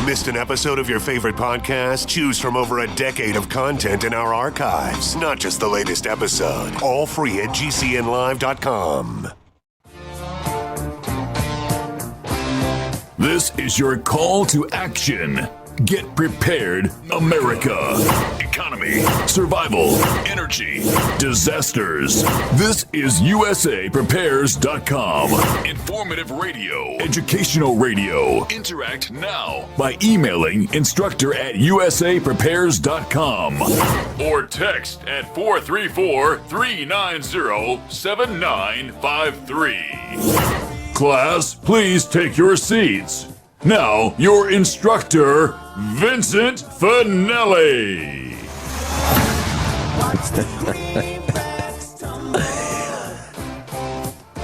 Missed an episode of your favorite podcast? Choose from over a decade of content in our archives, not just the latest episode. All free at gcnlive.com. This is your call to action. Get prepared, America. Economy, survival, energy, disasters. This is USAPrepares.com. Informative radio, educational radio. Interact now by emailing instructor@USAPrepares.com or text at 434-390-7953. Class, please take your seats. Now, your instructor, Vincent Finelli.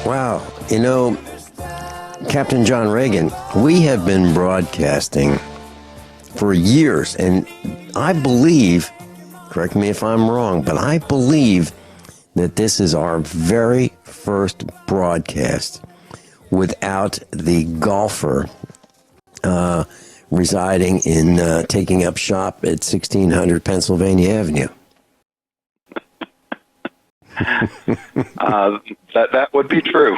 Wow. You know, Captain John Regan, we have been broadcasting for years, and I believe, correct me if I'm wrong, but I believe that this is our very first broadcast without the golfer residing in, taking up shop at 1600 Pennsylvania Avenue. That would be true.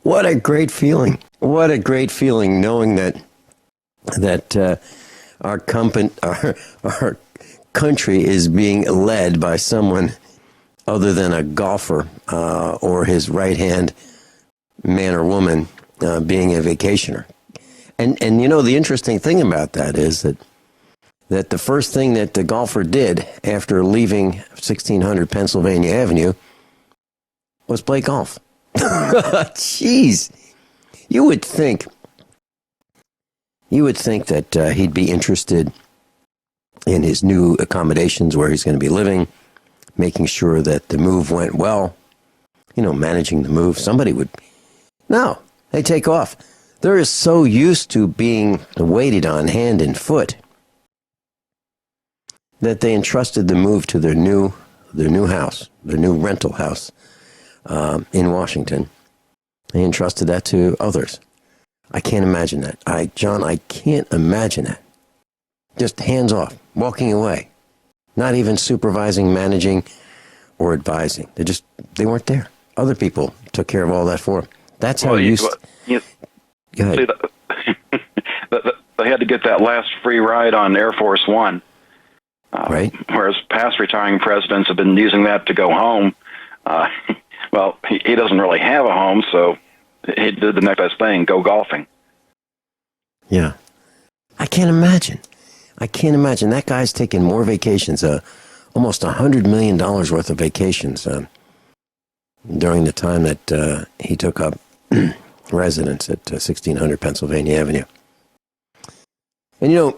What a great feeling! What a great feeling knowing that our country is being led by someone other than a golfer or his right hand man or woman being a vacationer. And you know, the interesting thing about that is that the first thing that the golfer did after leaving 1600 Pennsylvania Avenue was play golf. Jeez. You would think that he'd be interested in his new accommodations where he's going to be living, making sure that the move went well, you know, managing the move. Somebody would. No, they take off. They're so used to being waited on hand and foot that they entrusted the move to their new house, their new rental house in Washington. They entrusted that to others. I can't imagine that. John, I can't imagine that. Just hands off, walking away, not even supervising, managing, or advising. They weren't there. Other people took care of all that for them. That's how See, they they had to get that last free ride on Air Force One. Right. Whereas past retiring presidents have been using that to go home. Well, he doesn't really have a home, so he did the next best thing, go golfing. Yeah. I can't imagine. That guy's taking more vacations, almost $100 million worth of vacations during the time that he took up residence at 1600 Pennsylvania Avenue. And, you know,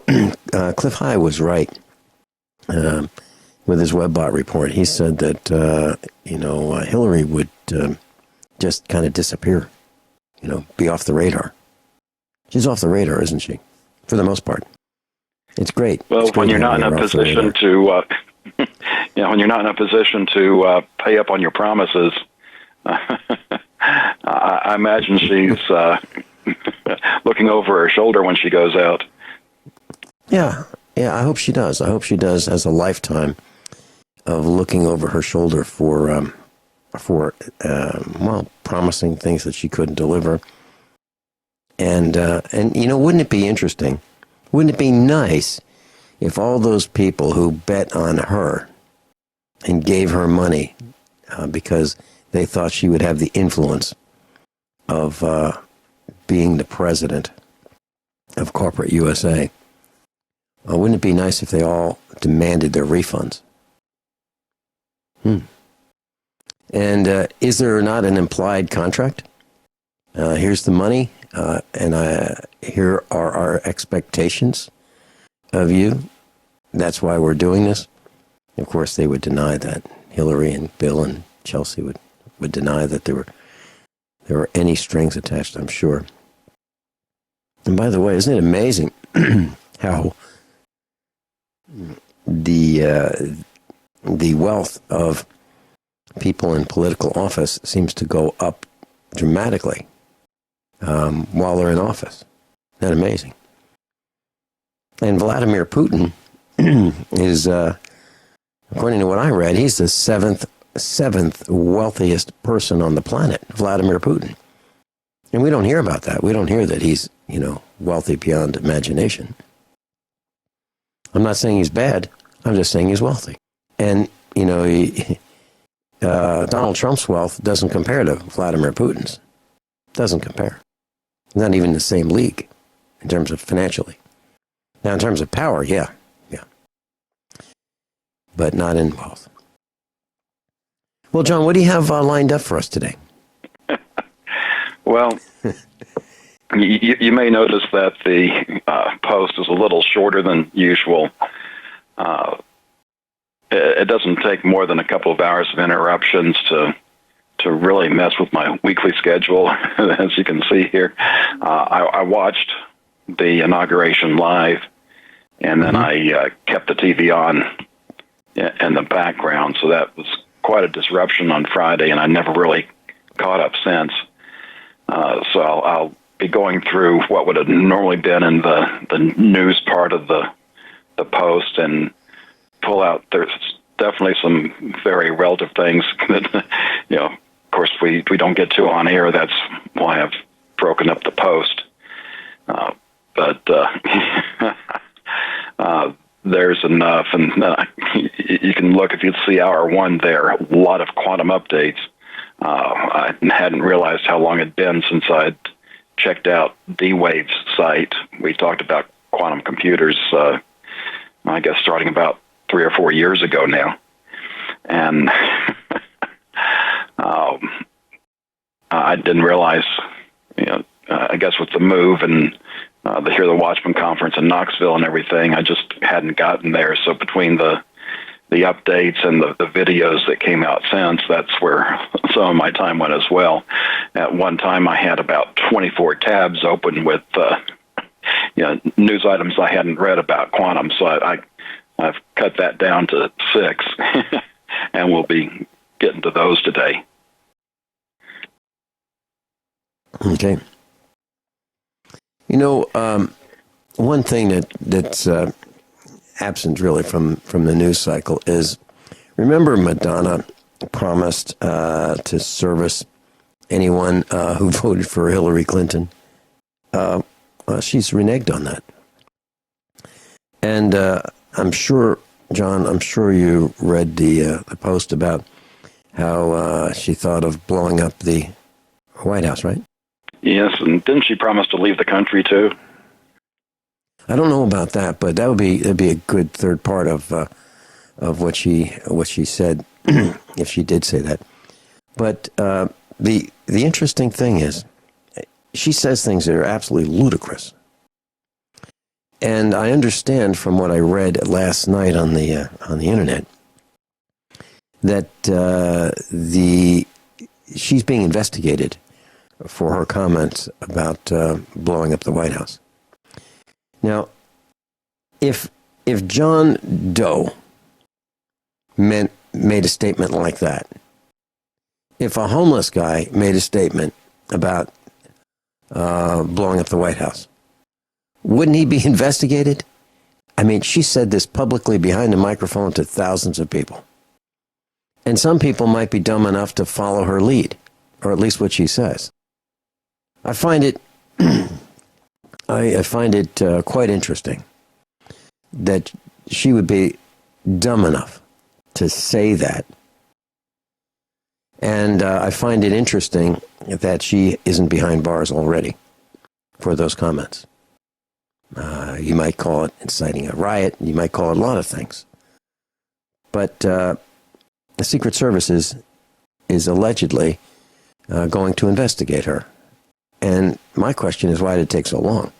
Cliff High was right with his WebBot report. He said that, Hillary would just kind of disappear, be off the radar. She's off the radar, isn't she? For the most part. It's great. Well, it's great when you're not in a position to, when you're not in a position to pay up on your promises, I imagine she's looking over her shoulder when she goes out. Yeah, I hope she does. I hope she does, as a lifetime of looking over her shoulder for promising things that she couldn't deliver. And wouldn't it be interesting? Wouldn't it be nice if all those people who bet on her and gave her money because they thought she would have the influence of being the president of corporate USA, wouldn't it be nice if they all demanded their refunds? And is there not an implied contract? Here's the money, and here are our expectations of you. That's why we're doing this. Of course, they would deny that. Hillary and Bill and Chelsea would deny that there were any strings attached, I'm sure. And by the way, isn't it amazing how the wealth of people in political office seems to go up dramatically while they're in office. Isn't that amazing? And Vladimir Putin is, according to what I read, he's the seventh wealthiest person on the planet, Vladimir Putin. And we don't hear about that. We don't hear that he's, wealthy beyond imagination. I'm not saying he's bad. I'm just saying he's wealthy. And, Donald Trump's wealth doesn't compare to Vladimir Putin's. Doesn't compare. Not even the same league in terms of financially. Now, in terms of power, yeah. But not in wealth. Well, John, what do you have lined up for us today? Well, you may notice that the post is a little shorter than usual. It doesn't take more than a couple of hours of interruptions to really mess with my weekly schedule, as you can see here. I watched the inauguration live, and then I kept the TV on in the background, so that was quite a disruption on Friday, and I never really caught up since. So I'll be going through what would have normally been in the news part of the post and pull out. There's definitely some very relative things that, of course, we don't get to on air. That's why I've broken up the post. But there's enough, and you can look, if you'd see hour one there, a lot of quantum updates. I hadn't realized how long it'd been since I'd checked out D-Wave's site. We talked about quantum computers, I guess, starting about 3 or 4 years ago now. And I didn't realize, I guess with the move and the Watchman conference in Knoxville and everything, I just hadn't gotten there. So between the updates and the videos that came out since, that's where some of my time went as well. At one time, I had about 24 tabs open with news items I hadn't read about quantum. So I've cut that down to 6, and we'll be getting to those today. Okay. One thing that's absent really from the news cycle is, remember Madonna promised to service anyone who voted for Hillary Clinton? She's reneged on that. And I'm sure, John, you read the post about how she thought of blowing up the White House, right? Yes, and didn't she promise to leave the country too? I don't know about that, but that'd be a good third part of what she said, if she did say that. But the interesting thing is, she says things that are absolutely ludicrous. And I understand from what I read last night on the internet that she's being investigated for her comments about blowing up the White House. Now, if John Doe made a statement like that, if a homeless guy made a statement about blowing up the White House, wouldn't he be investigated? I mean, she said this publicly behind the microphone to thousands of people. And some people might be dumb enough to follow her lead, or at least what she says. I find it quite interesting that she would be dumb enough to say that. And I find it interesting that she isn't behind bars already for those comments. You might call it inciting a riot. You might call it a lot of things. But the Secret Service is allegedly going to investigate her. And my question is, why did it take so long?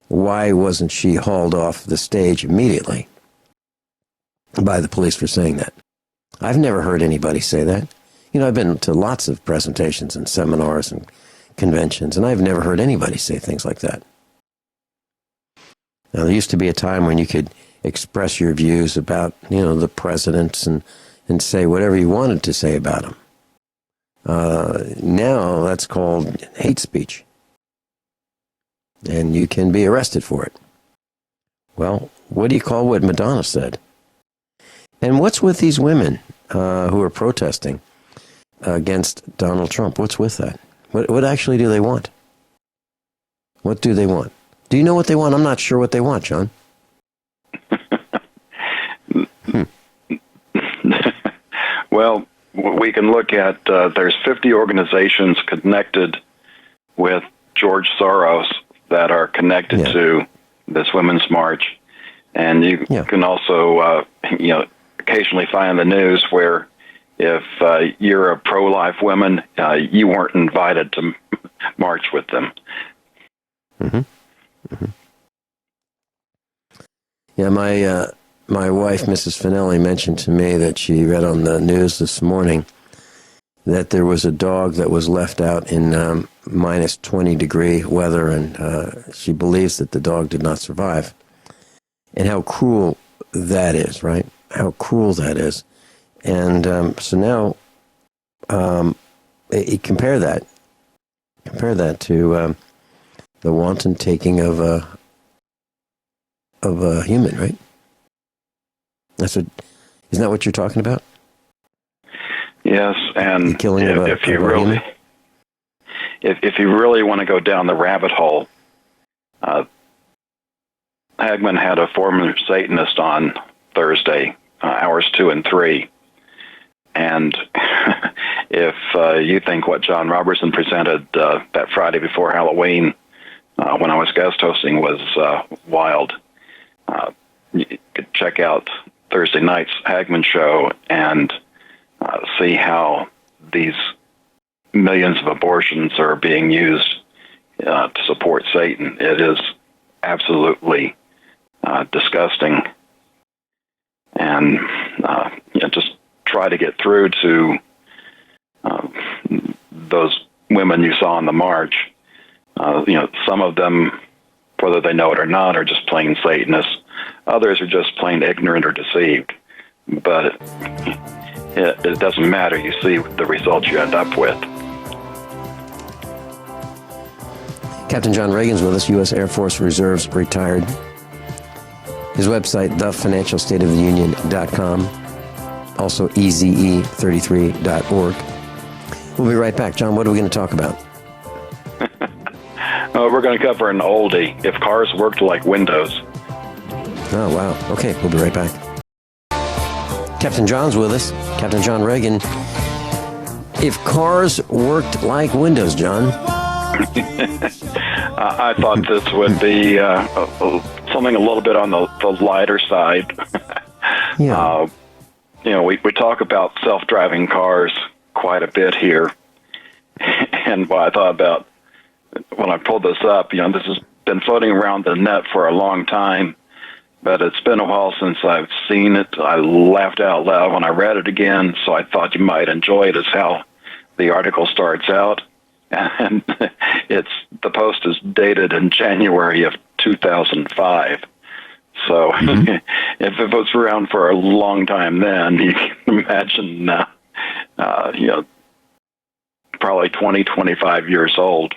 Why wasn't she hauled off the stage immediately by the police for saying that? I've never heard anybody say that. I've been to lots of presentations and seminars and conventions, and I've never heard anybody say things like that. Now, there used to be a time when you could express your views about, the presidents and say whatever you wanted to say about them. Now that's called hate speech. And you can be arrested for it. Well, what do you call what Madonna said? And what's with these women who are protesting against Donald Trump? What's with that? What actually do they want? What do they want? Do you know what they want? I'm not sure what they want, John. Well, we can look at, there's 50 organizations connected with George Soros that are connected to this Women's March. And you can also, occasionally find the news where if you're a pro-life woman, you weren't invited to march with them. Mm-hmm. Mm-hmm. Yeah, my wife, Mrs. Finelli, mentioned to me that she read on the news this morning that there was a dog that was left out in minus 20-degree weather, and she believes that the dog did not survive. And how cruel that is, right? How cruel that is. And so now, compare that to the wanton taking of a human, right? Isn't that what you're talking about? Yes, and the killing if you really want to go down the rabbit hole, Hagman had a former Satanist on Thursday, hours 2 and 3. And if you think what John Robertson presented that Friday before Halloween when I was guest hosting was wild, you could check out Thursday night's Hagman show and see how these millions of abortions are being used to support Satan. It is absolutely disgusting. And just try to get through to those women you saw on the march. Some of them, whether they know it or not, are just plain Satanists. Others are just plain ignorant or deceived. But it doesn't matter. You see the results you end up with. Captain John Regan's with us, U.S. Air Force Reserves, retired. His website, thefinancialstateoftheunion.com. Also, eze33.org. We'll be right back. John, what are we going to talk about? We're going to cover an oldie, if cars worked like windows. Oh, wow. Okay, we'll be right back. Captain John's with us. Captain John Regan. If cars worked like windows, John. I thought this would be something a little bit on the lighter side. Yeah. We talk about self-driving cars quite a bit here. And what I thought about when I pulled this up, this has been floating around the net for a long time, but it's been a while since I've seen it. I laughed out loud when I read it again, so I thought you might enjoy it, is how the article starts out. And the post is dated in January of 2005. So if it was around for a long time then, you can imagine, probably 20, 25 years old.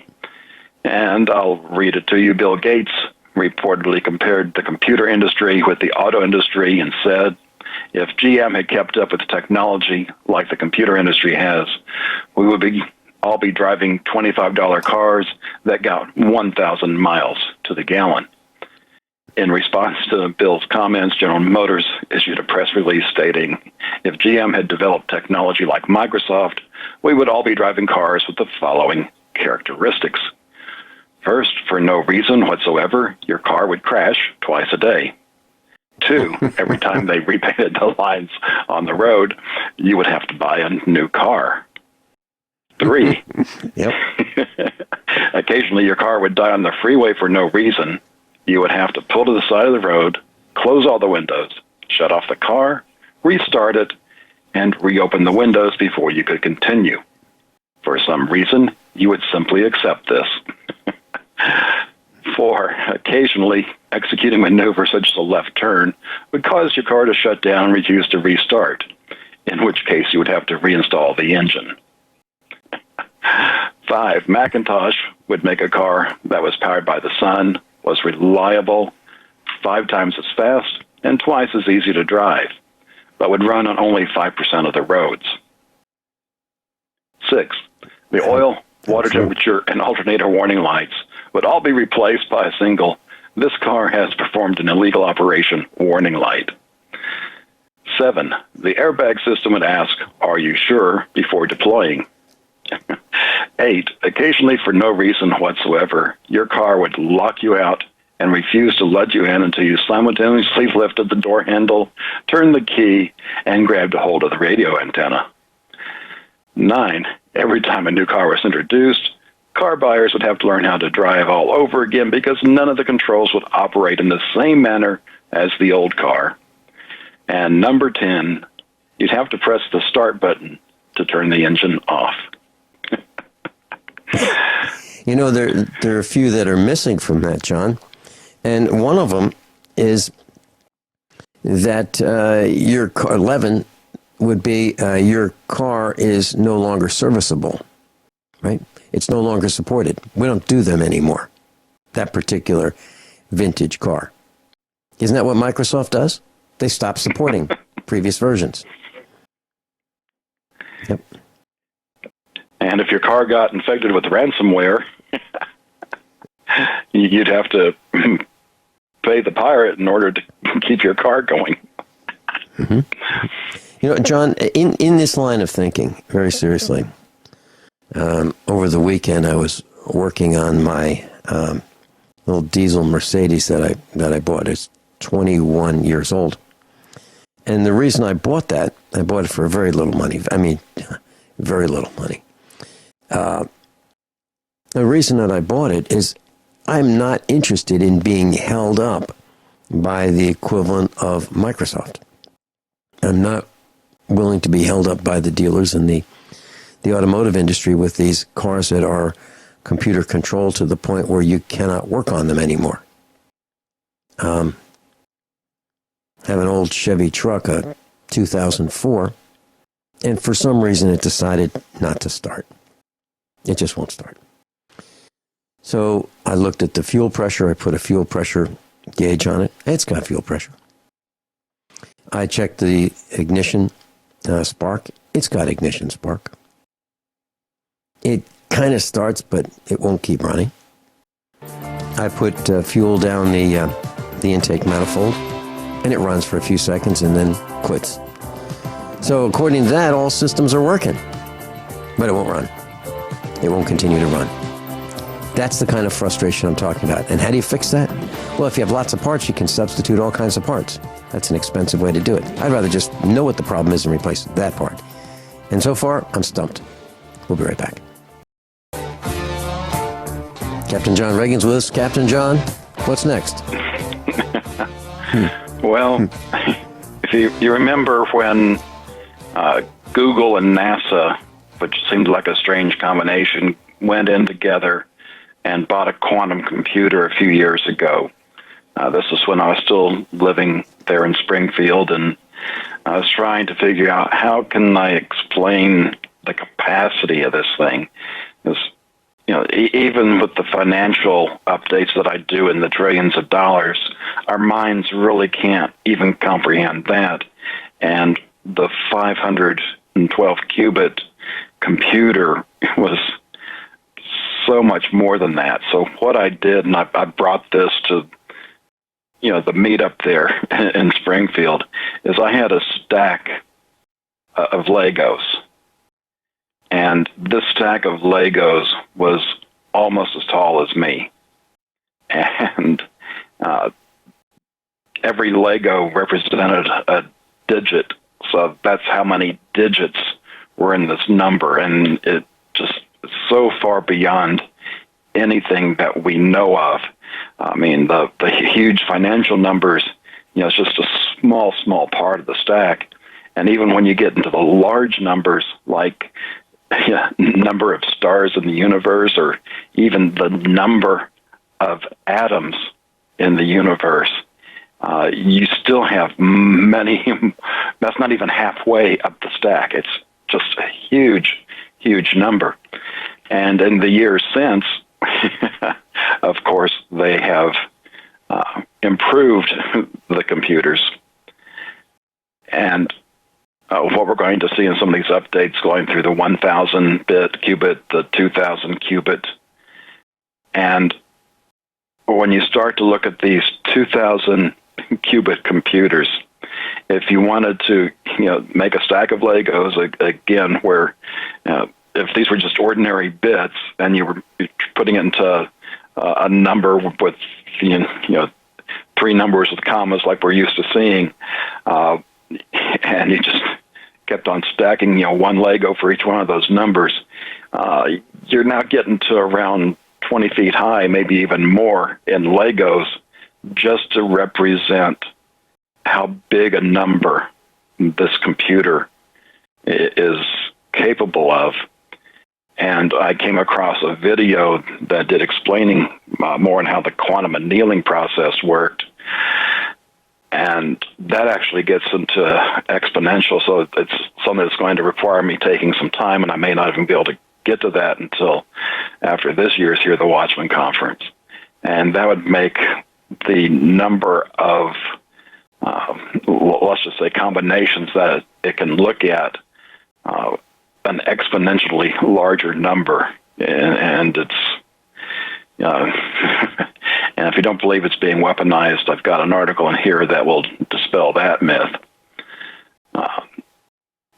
And I'll read it to you. Bill Gates reportedly compared the computer industry with the auto industry and said, if GM had kept up with the technology like the computer industry has, we would all be driving $25 cars that got 1,000 miles to the gallon. In response to Bill's comments, General Motors issued a press release stating, if GM had developed technology like Microsoft, we would all be driving cars with the following characteristics. First, for no reason whatsoever, your car would crash twice a day. 2, every time they repainted the lines on the road, you would have to buy a new car. 3, occasionally your car would die on the freeway for no reason. You would have to pull to the side of the road, close all the windows, shut off the car, restart it, and reopen the windows before you could continue. For some reason, you would simply accept this. 4, occasionally executing maneuvers such as a left turn would cause your car to shut down and refuse to restart, in which case you would have to reinstall the engine. 5, Macintosh would make a car that was powered by the sun, was reliable, 5 times as fast, and twice as easy to drive, but would run on only 5% of the roads. 6, the oil, water temperature, and alternator warning lights would all be replaced by a single, "This car has performed an illegal operation" warning light. 7, the airbag system would ask, "Are you sure?" before deploying. 8, occasionally for no reason whatsoever, your car would lock you out and refuse to let you in until you simultaneously lifted the door handle, turned the key, and grabbed a hold of the radio antenna. 9, every time a new car was introduced, car buyers would have to learn how to drive all over again because none of the controls would operate in the same manner as the old car. And number 10, you'd have to press the start button to turn the engine off. You know, there are a few that are missing from that, John. And one of them is that your car, 11 would be your car is no longer serviceable, right? It's no longer supported. We don't do them anymore, that particular vintage car. Isn't that what Microsoft does? They stop supporting previous versions. Yep. And if your car got infected with ransomware, you'd have to pay the pirate in order to keep your car going. Mm-hmm. You know, John, in this line of thinking, very seriously, over the weekend I was working on my little diesel Mercedes that I bought. It's 21 years old. And the reason I bought that, I bought it for very little money. I mean, very little money. The reason that I bought it is I'm not interested in being held up by the equivalent of Microsoft. I'm not willing to be held up by the dealers in the automotive industry with these cars that are computer controlled to the point where you cannot work on them anymore. I have an old Chevy truck, a 2004, and for some reason it decided not to start. It just won't start. So I looked at the fuel pressure. I put a fuel pressure gauge on it. It's got fuel pressure. I checked the ignition spark. It's got ignition spark. It kind of starts, but it won't keep running. I put fuel down the intake manifold, and it runs for a few seconds and then quits. So according to that, all systems are working, but it won't run. It won't continue to run. That's the kind of frustration I'm talking about. And how do you fix that? Well, if you have lots of parts, you can substitute all kinds of parts. That's an expensive way to do it. I'd rather just know what the problem is and replace that part. And so far, I'm stumped. We'll be right back. Captain John Regan's with us. Captain John, what's next? Well, if you remember when Google and NASA, which seemed like a strange combination, went in together and bought a quantum computer a few years ago. This was when I was still living there in Springfield, and I was trying to figure out how can I explain the capacity of this thing. Because, you know, even with the financial updates that I do in the trillions of dollars, our minds really can't even comprehend that. And the 512 qubit computer was so much more than that. So what I did, and I brought this to, you know, the meetup there in Springfield, is I had a stack of Legos. And this stack of Legos was almost as tall as me. And every Lego represented a digit. So that's how many digits were in this number. And it just is so far beyond anything that we know of. I mean, the huge financial numbers, you know, it's just a small part of the stack. And even when you get into the large numbers, like number of stars in the universe, or even the number of atoms in the universe, you still have many. That's not even halfway up the stack. It's just a huge number. And in the years since, of course, they have improved the computers. And what we're going to see in some of these updates going through the 1,000-bit qubit, the 2,000 qubit, and when you start to look at these 2,000 qubit computers, if you wanted to, make a stack of Legos again, where if these were just ordinary bits and you were putting it into a number with three numbers with commas like we're used to seeing, and you just kept on stacking, one Lego for each one of those numbers, you're now getting to around 20 feet high, maybe even more, in Legos just to represent how big a number this computer is capable of. And I came across a video that did explaining more on how the quantum annealing process worked. And that actually gets into exponential, so it's something that's going to require me taking some time, and I may not even be able to get to that until after this year's here, the Watchman Conference. And that would make the number of, let's just say, combinations that it can look at an exponentially larger number. And it's, and if you don't believe it's being weaponized, I've got an article in here that will dispel that myth.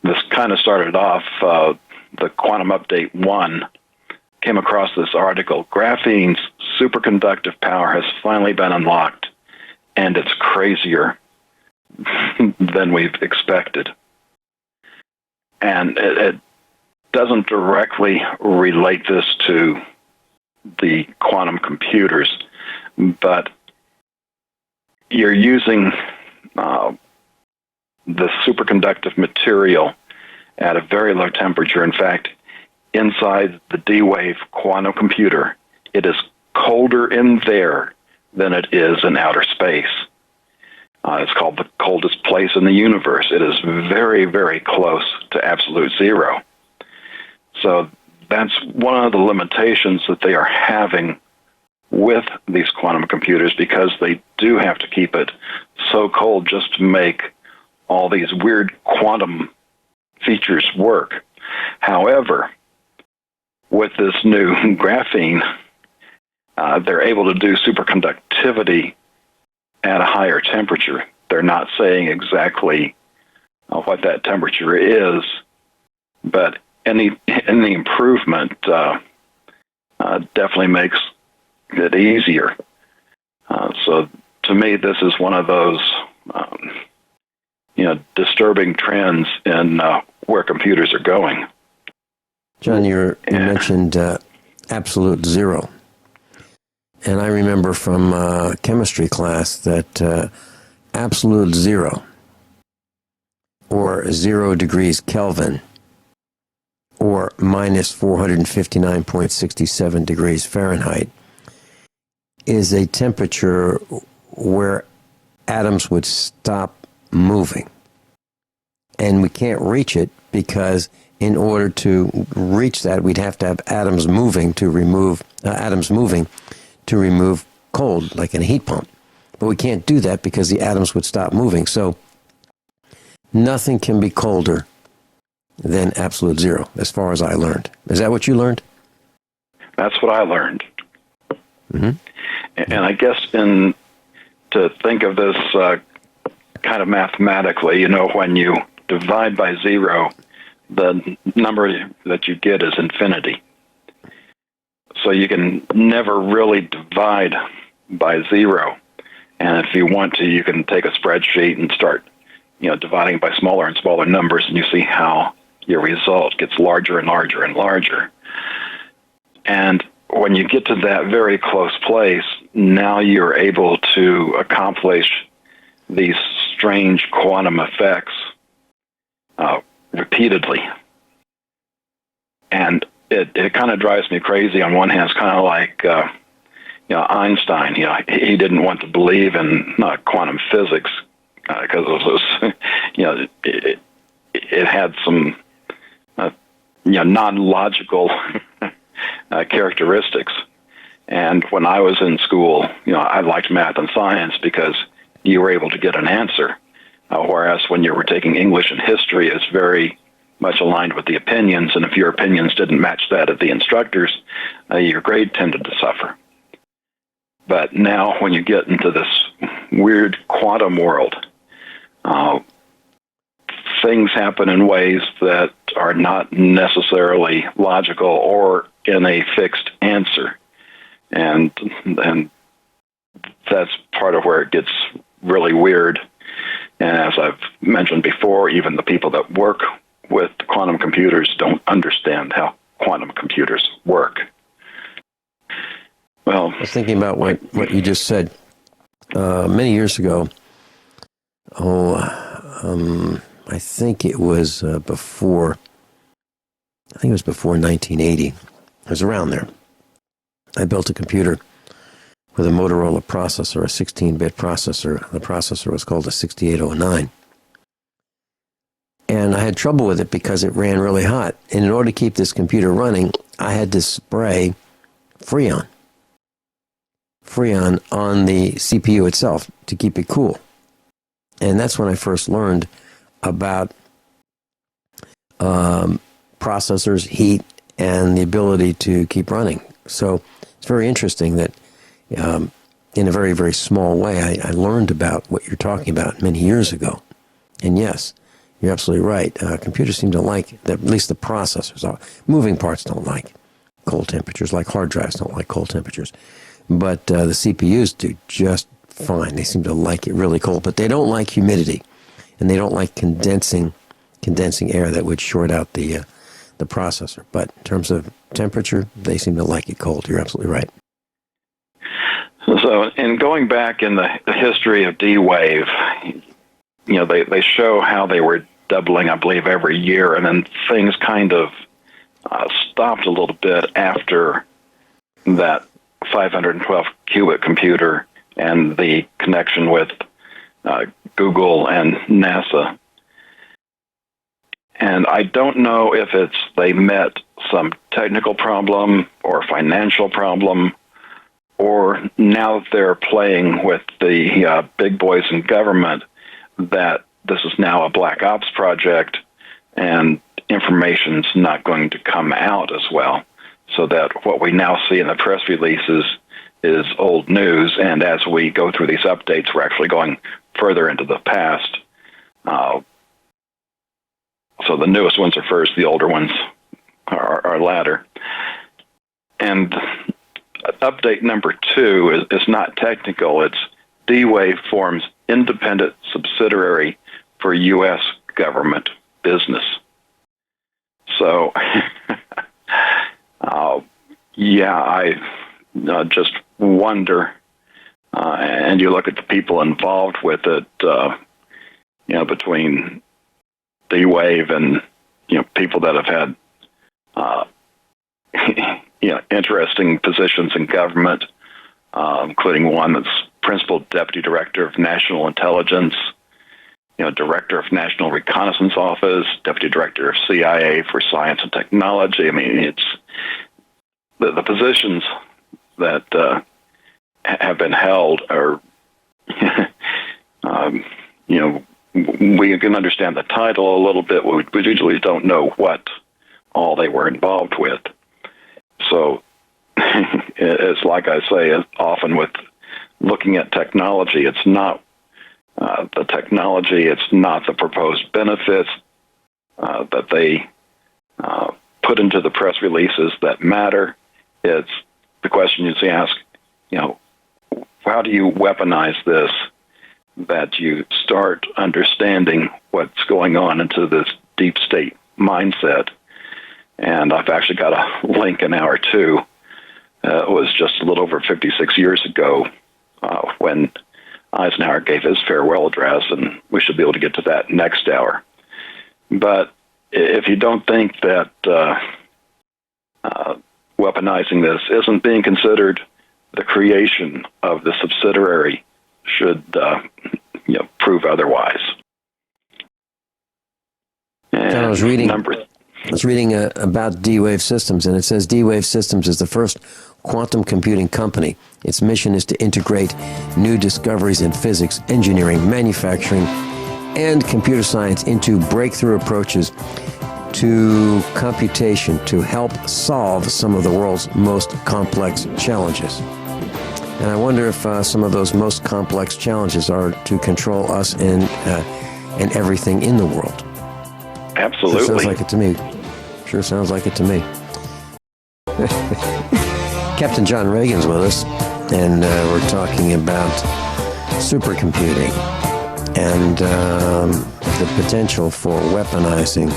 This kind of started off, the Quantum Update 1 came across this article. Graphene's superconductive power has finally been unlocked, and it's crazier than we've expected. And it doesn't directly relate this to the quantum computers, but you're using the superconductive material at a very low temperature. In fact, inside the D-Wave quantum computer, it is colder in there than it is in outer space. It's called the coldest place in the universe. It is very, very close to absolute zero. So that's one of the limitations that they are having with these quantum computers, because they do have to keep it so cold just to make all these weird quantum features work. However, with this new graphene, they're able to do superconductivity at a higher temperature. They're not saying exactly what that temperature is, but any improvement definitely makes it easier. So to me, this is one of those disturbing trends in where computers are going. John, you mentioned absolute zero. And I remember from chemistry class that absolute zero, or 0 degrees Kelvin, or minus 459.67 degrees Fahrenheit, is a temperature where atoms would stop moving. And we can't reach it because in order to reach that, we'd have to have atoms moving to remove cold, like in a heat pump. But we can't do that because the atoms would stop moving. So nothing can be colder than absolute zero, as far as I learned. Is that what you learned? That's what I learned. Mm-hmm. And I guess to think of this kind of mathematically, when you divide by zero, the number that you get is infinity. So you can never really divide by zero. And if you want to, you can take a spreadsheet and start, dividing by smaller and smaller numbers, and you see how your result gets larger and larger and larger. And when you get to that very close place, now you're able to accomplish these strange quantum effects repeatedly. And it kind of drives me crazy. On one hand, it's kind of like Einstein. He didn't want to believe in quantum physics because it was, it had some non-logical characteristics. And when I was in school, I liked math and science because you were able to get an answer. Whereas when you were taking English and history, it's very much aligned with the opinions, and if your opinions didn't match that of the instructors, your grade tended to suffer. But now when you get into this weird quantum world, things happen in ways that are not necessarily logical or in a fixed answer. And that's part of where it gets really weird. And as I've mentioned before, even the people that work with quantum computers don't understand how quantum computers work. Well, I was thinking about what you just said. Many years ago, I think it was before 1980. It was around there. I built a computer with a Motorola processor, a 16-bit processor. The processor was called a 6809. And I had trouble with it because it ran really hot. And in order to keep this computer running, I had to spray Freon on the CPU itself to keep it cool. And that's when I first learned about processors, heat, and the ability to keep running. So it's very interesting that in a very, very small way, I learned about what you're talking about many years ago. And yes, you're absolutely right. Computers seem to like, at least the processors, moving parts don't like cold temperatures, like hard drives don't like cold temperatures. But the CPUs do just fine. They seem to like it really cold, but they don't like humidity, and they don't like condensing air that would short out the processor. But in terms of temperature, they seem to like it cold. You're absolutely right. So, in going back in the history of D-Wave, they show how they were doubling, I believe, every year, and then things kind of stopped a little bit after that 512 qubit computer and the connection with Google and NASA. And I don't know if it's they met some technical problem or financial problem, or now that they're playing with the big boys in government, that this is now a black ops project and information's not going to come out as well. So that what we now see in the press releases is old news, and as we go through these updates, we're actually going further into the past. So the newest ones are first, the older ones are latter. And update number 2 is not technical. It's D-Wave forms independent subsidiary for U.S. government business. So, I just wonder, and you look at the people involved with it, between D-Wave and, people that have had, interesting positions in government, including one that's Principal Deputy Director of National Intelligence, Director of National Reconnaissance Office, Deputy Director of CIA for Science and Technology. I mean, it's the positions that have been held are, we can understand the title a little bit. We usually don't know what all they were involved with. So it's like I say, often with looking at technology, it's not the technology, it's not the proposed benefits that they put into the press releases that matter. It's the question you ask, how do you weaponize this, that you start understanding what's going on into this deep state mindset. And I've actually got a link in hour 2. It was just a little over 56 years ago when Eisenhower gave his farewell address, and we should be able to get to that next hour. But if you don't think that weaponizing this isn't being considered, the creation of the subsidiary should prove otherwise. And I was reading. I was reading about D-Wave Systems, and it says D-Wave Systems is the first quantum computing company. Its mission is to integrate new discoveries in physics, engineering, manufacturing, and computer science into breakthrough approaches to computation to help solve some of the world's most complex challenges. And I wonder if some of those most complex challenges are to control us and everything in the world. Absolutely. Sure sounds like it to me. Sure sounds like it to me. Captain John Regan's with us, and we're talking about supercomputing and the potential for weaponizing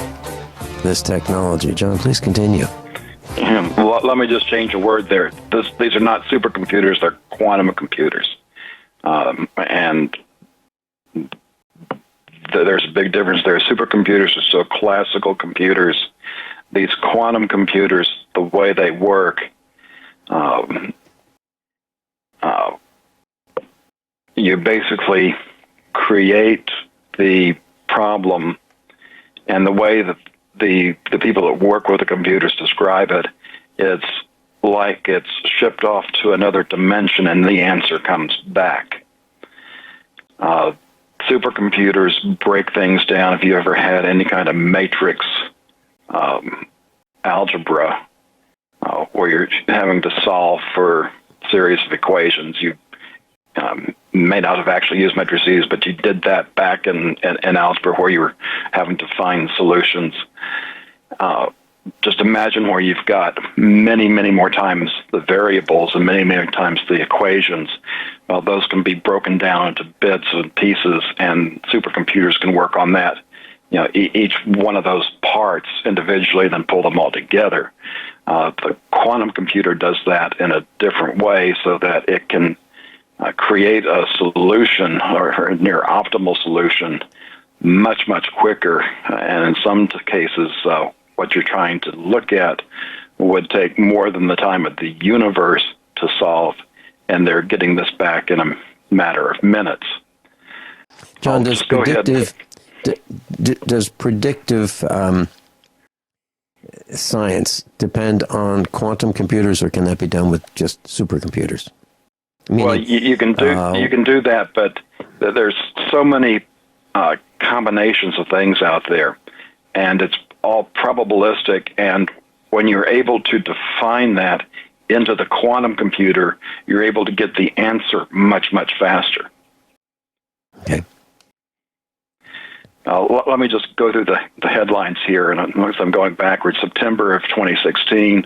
this technology. John, please continue. Well, let me just change a word there. These are not supercomputers, they're quantum computers. And there's a big difference there. Supercomputers are so classical computers. These quantum computers, the way they work, you basically create the problem, and the way that the people that work with the computers describe it, it's like it's shipped off to another dimension and the answer comes back. Supercomputers break things down. If you ever had any kind of matrix algebra where you're having to solve for a series of equations, you may not have actually used matrices, but you did that back in algebra where you were having to find solutions. Just imagine where you've got many, many more times the variables and many, many times the equations. Well, those can be broken down into bits and pieces, and supercomputers can work on that. You know, each one of those parts individually, then pull them all together. The quantum computer does that in a different way so that it can create a solution or a near optimal solution much, much quicker. And in some cases, what you're trying to look at would take more than the time of the universe to solve, and they're getting this back in a matter of minutes. John, does predictive science depend on quantum computers, or can that be done with just supercomputers? Meaning, well, you can do that, but there's so many combinations of things out there, and it's all probabilistic. And when you're able to define that into the quantum computer, you're able to get the answer much, much faster. Okay. Let me just go through the headlines here, and as I'm going backwards, September of 2016,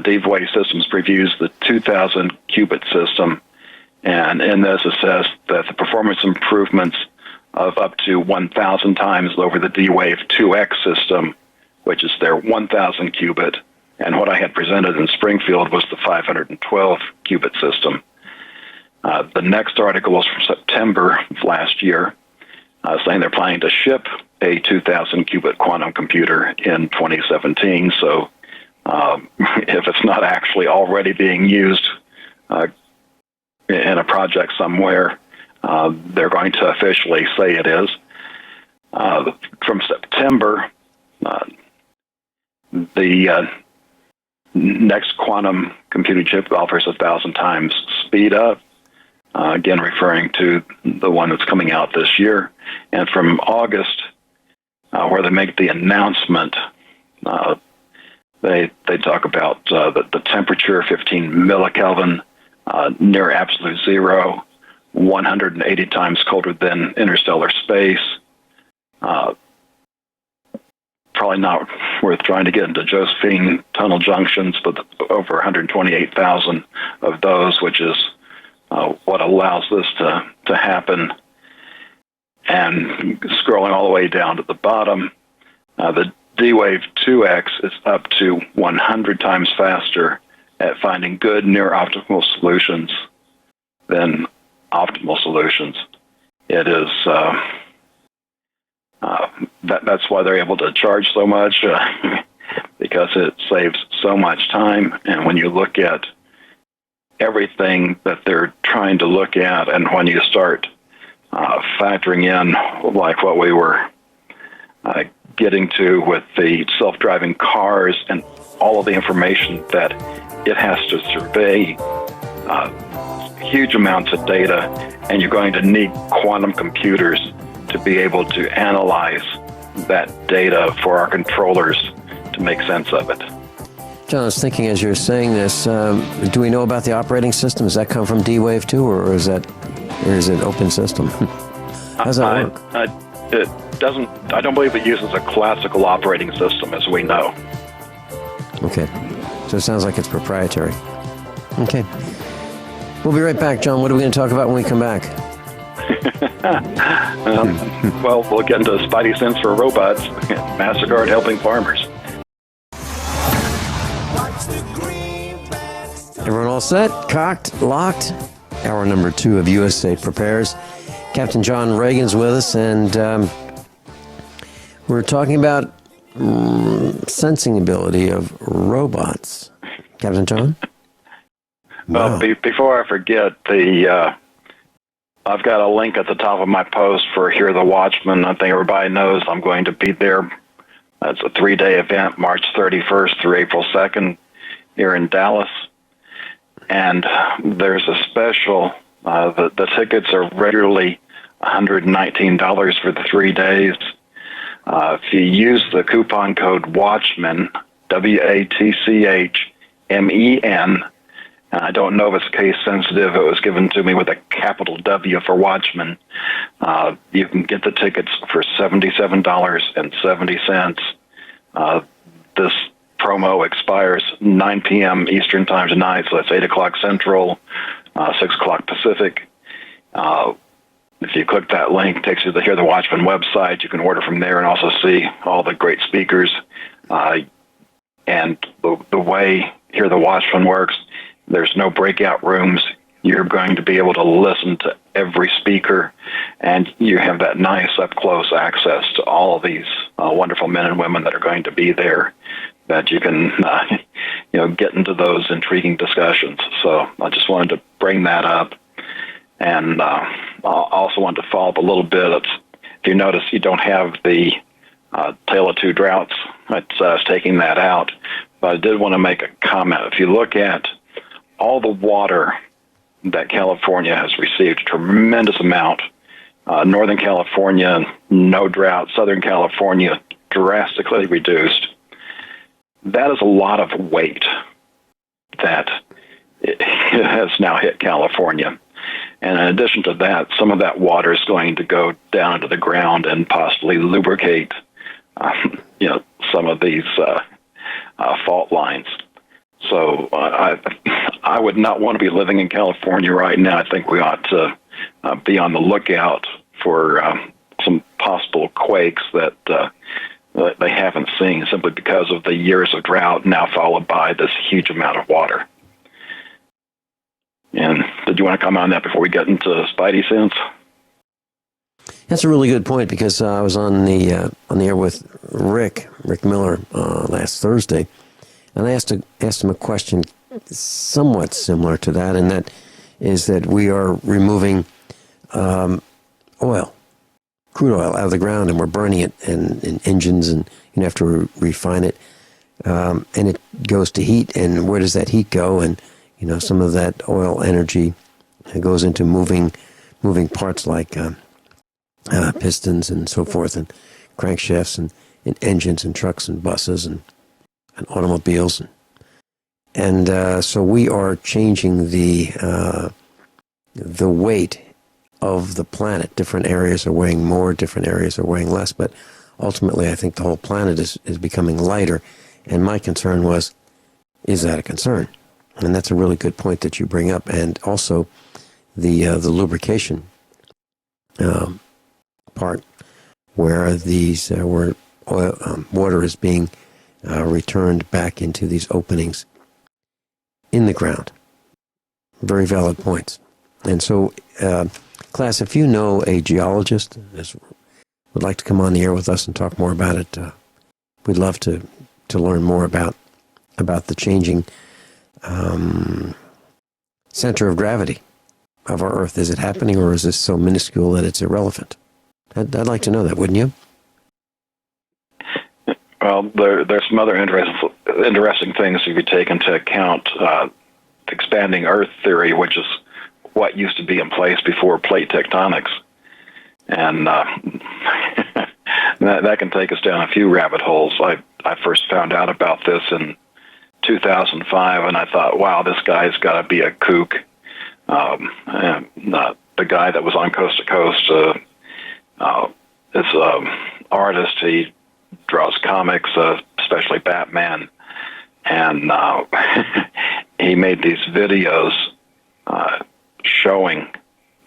D-Wave Systems previews the 2,000 qubit system, and in this it says that the performance improvements of up to 1,000 times over the D-Wave 2X system, which is their 1,000 qubit, and what I had presented in Springfield was the 512 qubit system. The next article was from September of last year, saying they're planning to ship a 2,000 qubit quantum computer in 2017. So if it's not actually already being used in a project somewhere, they're going to officially say it is. From September, the next quantum computing chip offers 1,000 times speed up, again referring to the one that's coming out this year. And from August, where they make the announcement, they talk about the temperature, 15 millikelvin, near absolute zero, 180 times colder than interstellar space. Probably not worth trying to get into Josephine tunnel junctions, but over 128,000 of those, which is what allows this to happen. And scrolling all the way down to the bottom, the D-Wave 2X is up to 100 times faster at finding good near-optimal solutions than optimal solutions. It is that's why they're able to charge so much, because it saves so much time. And when you look at everything that they're trying to look at, and when you start factoring in like what we were getting to with the self-driving cars and all of the information that it has to survey, huge amounts of data, and you're going to need quantum computers to be able to analyze that data for our controllers to make sense of it. John, I was thinking as you're saying this, do we know about the operating system? Does that come from D-Wave too, or is it open system? How does that work? It doesn't. I don't believe it uses a classical operating system as we know. Okay, so it sounds like it's proprietary. Okay, we'll be right back, John. What are we going to talk about when we come back? Well, we'll get into Spidey Sense for robots, MasterCard helping farmers. Everyone all set? Cocked? Locked? Hour number 2 of USA Prepares. Captain John Regan's with us, and we're talking about sensing ability of robots. Captain John? Wow. Well, before I forget, I've got a link at the top of my post for Hear the Watchman. I think everybody knows I'm going to be there. It's a 3-day event, March 31st through April 2nd here in Dallas. And there's a special. The tickets are regularly $119 for the 3 days. If you use the coupon code WATCHMEN, WATCHMEN, and I don't know if it's case sensitive, it was given to me with a capital W for Watchmen, you can get the tickets for $77.70. This promo expires 9 p.m. Eastern Time tonight, so that's 8 o'clock Central, 6 o'clock Pacific. If you click that link, it takes you to the Hear the Watchman website. You can order from there and also see all the great speakers. And the way Hear the Watchman works, there's no breakout rooms. You're going to be able to listen to every speaker, and you have that nice up-close access to all of these wonderful men and women that are going to be there, that you can get into those intriguing discussions. So I just wanted to bring that up. And I also wanted to follow up a little bit. If you notice, you don't have the Tale of Two Droughts. It's taking that out. But I did want to make a comment. If you look at all the water that California has received, a tremendous amount. Northern California, no drought. Southern California, drastically reduced. That is a lot of weight that has now hit California. And in addition to that, some of that water is going to go down into the ground and possibly lubricate, some of these fault lines. So I would not want to be living in California right now. I think we ought to be on the lookout for some possible quakes that they haven't seen, simply because of the years of drought now followed by this huge amount of water. And did you want to comment on that before we get into Spidey Sense? That's a really good point, because I was on the air with Rick Miller last Thursday, and I asked him a question somewhat similar to that, and that is that we are removing crude oil out of the ground, and we're burning it in engines, and you have to refine it, and it goes to heat. And where does that heat go? And some of that oil energy goes into moving parts like pistons and so forth, and crankshafts, and engines, and trucks, and buses, and automobiles, and so we are changing the weight of the planet. Different areas are weighing more, different areas are weighing less, but ultimately I think the whole planet is becoming lighter. And my concern was, is that a concern? And that's a really good point that you bring up. And also the lubrication part, where where water is being returned back into these openings in the ground. Very valid points. And so, class, if you know a geologist would like to come on the air with us and talk more about it, we'd love to learn more about the changing center of gravity of our Earth. Is it happening, or is this so minuscule that it's irrelevant? I'd like to know that, wouldn't you? Well, there's some other interesting things if you take into account expanding Earth theory, which is what used to be in place before plate tectonics. And that can take us down a few rabbit holes. I first found out about this in 2005, and I thought, wow, this guy's got to be a kook. And the guy that was on Coast to Coast is an artist. He draws comics, especially Batman. And he made these videos showing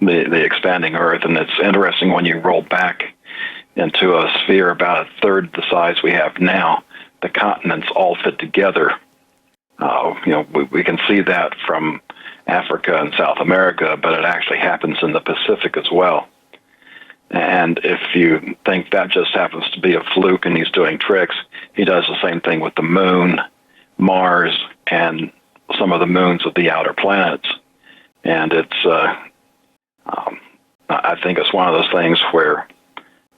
the expanding Earth, and it's interesting when you roll back into a sphere about a third the size we have now. The continents all fit together. We can see that from Africa and South America, but it actually happens in the Pacific as well. And if you think that just happens to be a fluke and he's doing tricks, he does the same thing with the moon, Mars, and some of the moons of the outer planets. And it's, I think it's one of those things where,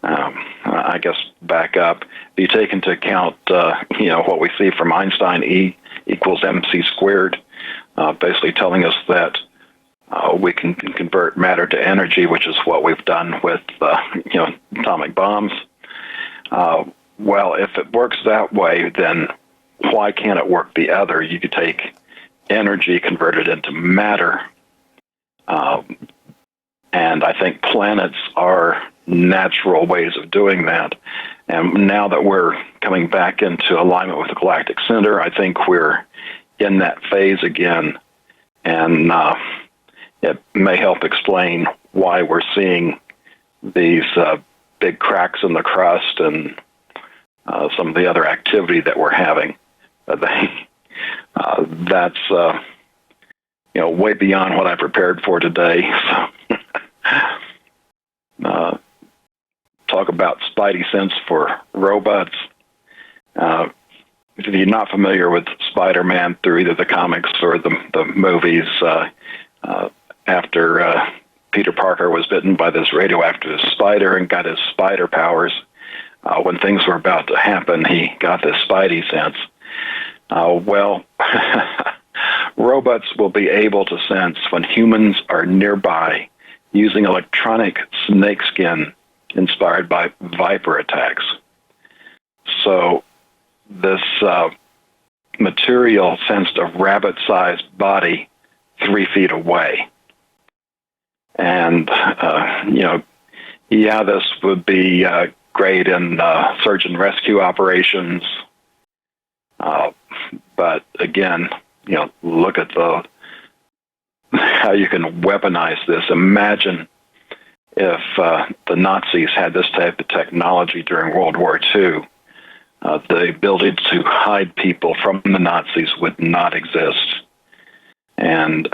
I guess, back up, if you take into account, what we see from Einstein, E equals mc squared, basically telling us that we can convert matter to energy, which is what we've done with, atomic bombs. Well, if it works that way, then why can't it work the other? You could take energy, convert it into matter, and I think planets are natural ways of doing that. And now that we're coming back into alignment with the galactic center, I think we're in that phase again, and it may help explain why we're seeing these big cracks in the crust and some of the other activity that we're having. That's way beyond what I prepared for today. So, talk about spidey sense for robots. If you're not familiar with Spider-Man through either the comics or the movies, after Peter Parker was bitten by this radioactive spider and got his spider powers, when things were about to happen, he got this spidey sense. Robots will be able to sense when humans are nearby using electronic snakeskin inspired by viper attacks. So this material sensed a rabbit-sized body 3 feet away. And, this would be great in search and rescue operations. But again, look at how you can weaponize this. Imagine if the Nazis had this type of technology during World War II. The ability to hide people from the Nazis would not exist. And,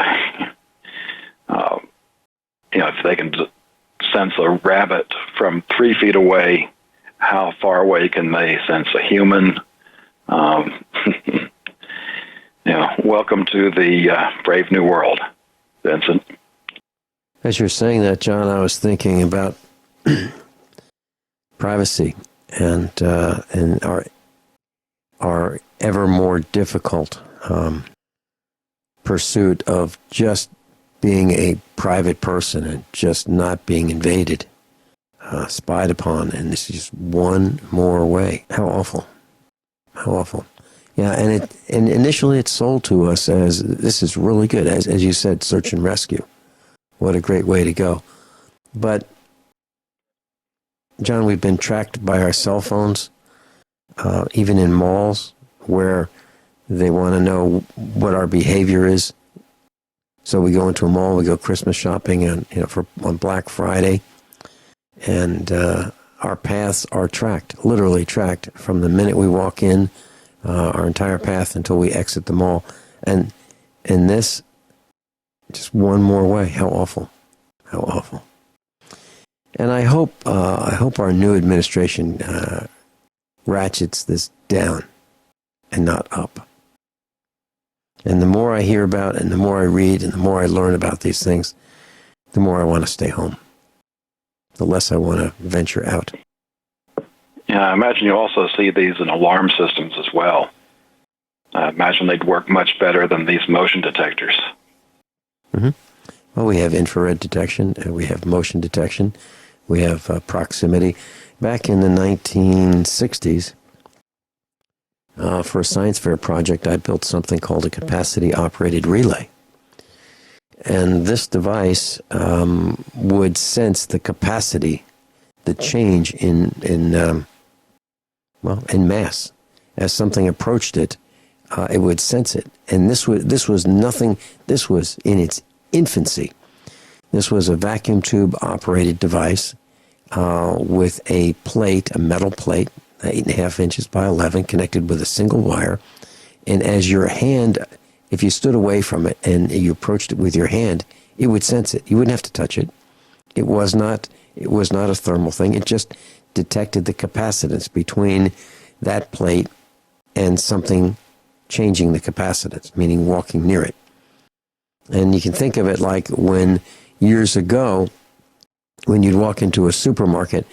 if they can sense a rabbit from 3 feet away, how far away can they sense a human? Welcome to the brave new world, Vincent. As you're saying that, John, I was thinking about privacy and our ever more difficult pursuit of just being a private person and just not being invaded, spied upon, and this is just one more way. How awful. How awful. Yeah, and initially it's sold to us as this is really good, as you said, search and rescue. What a great way to go. But, John, we've been tracked by our cell phones, even in malls, where they want to know what our behavior is. So we go into a mall, we go Christmas shopping on Black Friday, and our paths are tracked, literally tracked, from the minute we walk in, our entire path until we exit the mall. And this, just one more way. How awful. How awful. And I hope our new administration ratchets this down and not up. And the more I hear about and the more I read and the more I learn about these things, the more I want to stay home. The less I want to venture out. Yeah, I imagine you also see these in alarm systems as well. I imagine they'd work much better than these motion detectors. Mm-hmm. Well, we have infrared detection, we have motion detection, we have proximity. Back in the 1960s, for a science fair project, I built something called a capacity-operated relay. And this device would sense the capacity, the change in mass. As something approached it, it would sense it. And this was nothing. This was in its infancy. This was a vacuum tube operated device with a plate, a metal plate, 8.5 inches by 11, connected with a single wire. And as your hand, if you stood away from it and you approached it with your hand, it would sense it. You wouldn't have to touch it. It was not a thermal thing. It just detected the capacitance between that plate and something changing the capacitance, meaning walking near it. And you can think of it like when years ago, when you'd walk into a supermarket,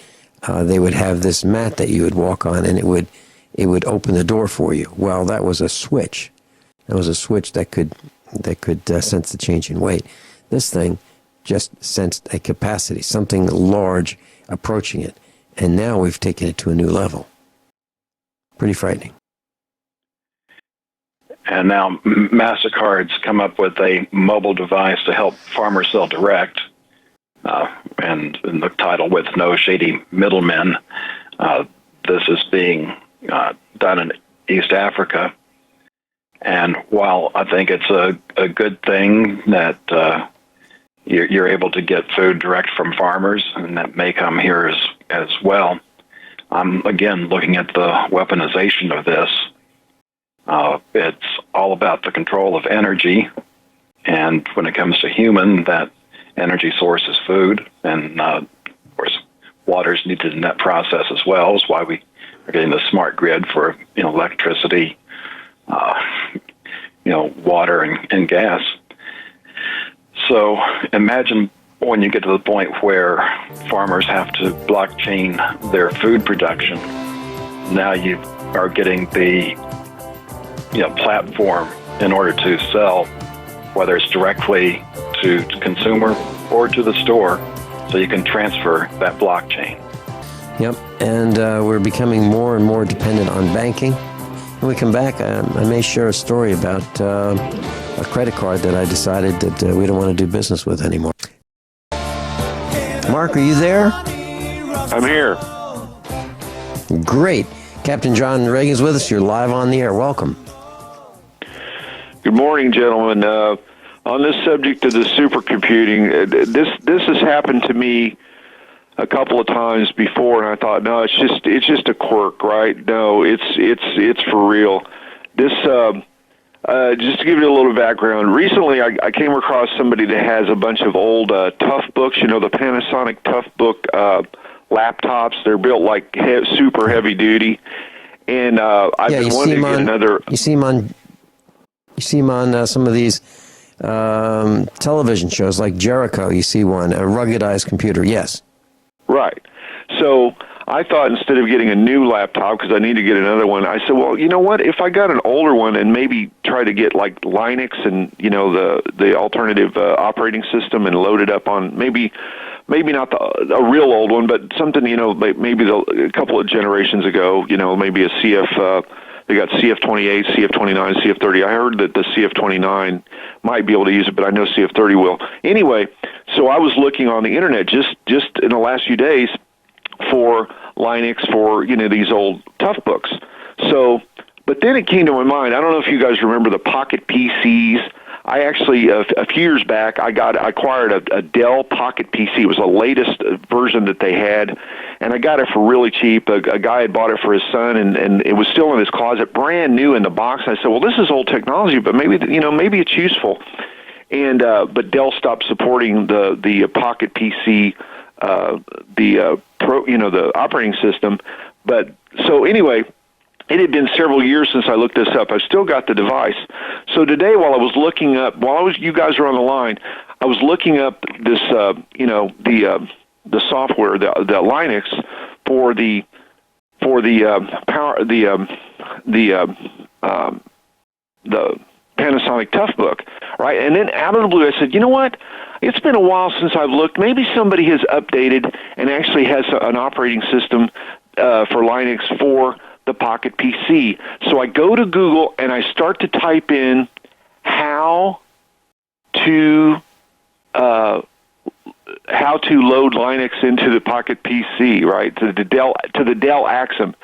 they would have this mat that you would walk on, and it would open the door for you. Well, that was a switch. That was a switch that could sense the change in weight. This thing just sensed a capacity, something large approaching it, and now we've taken it to a new level. Pretty frightening. And now MasterCard's come up with a mobile device to help farmers sell direct, and in the title, with no shady middlemen. This is being done in East Africa. And while I think it's a good thing that you're able to get food direct from farmers, and that may come here as well, I'm, again, looking at the weaponization of this. It's all about the control of energy, and when it comes to human, that energy source is food, and of course, water is needed in that process as well. Is why we are getting the smart grid for electricity, water and gas. So imagine when you get to the point where farmers have to blockchain their food production. Now you are getting the platform in order to sell, whether it's directly to consumer or to the store, so you can transfer that blockchain. Yep, and we're becoming more and more dependent on banking. When we come back, I may share a story about a credit card that I decided that we don't want to do business with anymore. Mark, are you there? I'm here. Great. Captain John Regan's with us. You're live on the air. Welcome. Good morning, gentlemen. On this subject of the supercomputing, this has happened to me a couple of times before, and I thought, no, it's just a quirk, right? No, it's for real. This just to give you a little background. Recently, I came across somebody that has a bunch of old Tough books. The Panasonic Tough book laptops. They're built like super heavy duty, and I've been wanting to get another. You see them on some of these television shows like Jericho. You see one, a ruggedized computer. Yes. Right. So I thought instead of getting a new laptop, because I need to get another one, I said, well, you know what? If I got an older one and maybe try to get like Linux and, the alternative operating system and load it up on maybe not a real old one, but something, maybe a couple of generations ago, maybe a CF, they got CF28, CF29, CF30. I heard that the CF29 might be able to use it, but I know CF30 will. Anyway, so I was looking on the internet just in the last few days for Linux for, these old Tough books. So, but then it came to my mind, I don't know if you guys remember the Pocket PCs. I actually, a few years back, I acquired a Dell Pocket PC. It was the latest version that they had, and I got it for really cheap. A guy had bought it for his son, and it was still in his closet, brand new in the box. And I said, well, this is old technology, but maybe it's useful. And but Dell stopped supporting the Pocket PC, the operating system. But so anyway. It had been several years since I looked this up. I've still got the device. So today, while you guys were on the line, I was looking up this, the software, the Linux for the for the Panasonic Toughbook, right? And then out of the blue, I said, you know what? It's been a while since I've looked. Maybe somebody has updated and actually has an operating system for Linux for the Pocket PC. So I go to Google and I start to type in how to load Linux into the Pocket PC, right? To the Dell Axum.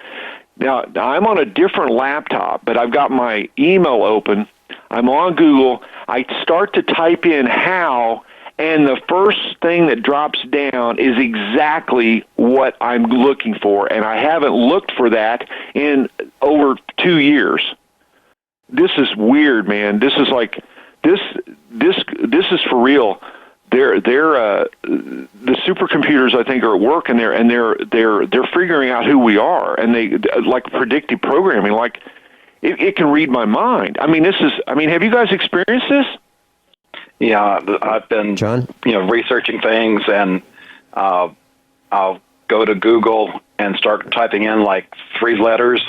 Now I'm on a different laptop, but I've got my email open. I'm on Google. I start to type in how, and the first thing that drops down is exactly what I'm looking for, and I haven't looked for that in over 2 years. This is weird, man. This is like this is for real. The supercomputers, I think, are at work, and they're figuring out who we are, and they like predictive programming. Like it can read my mind. I mean, have you guys experienced this? Yeah, I've been John? Researching things, and I'll go to Google and start typing in like 3 letters,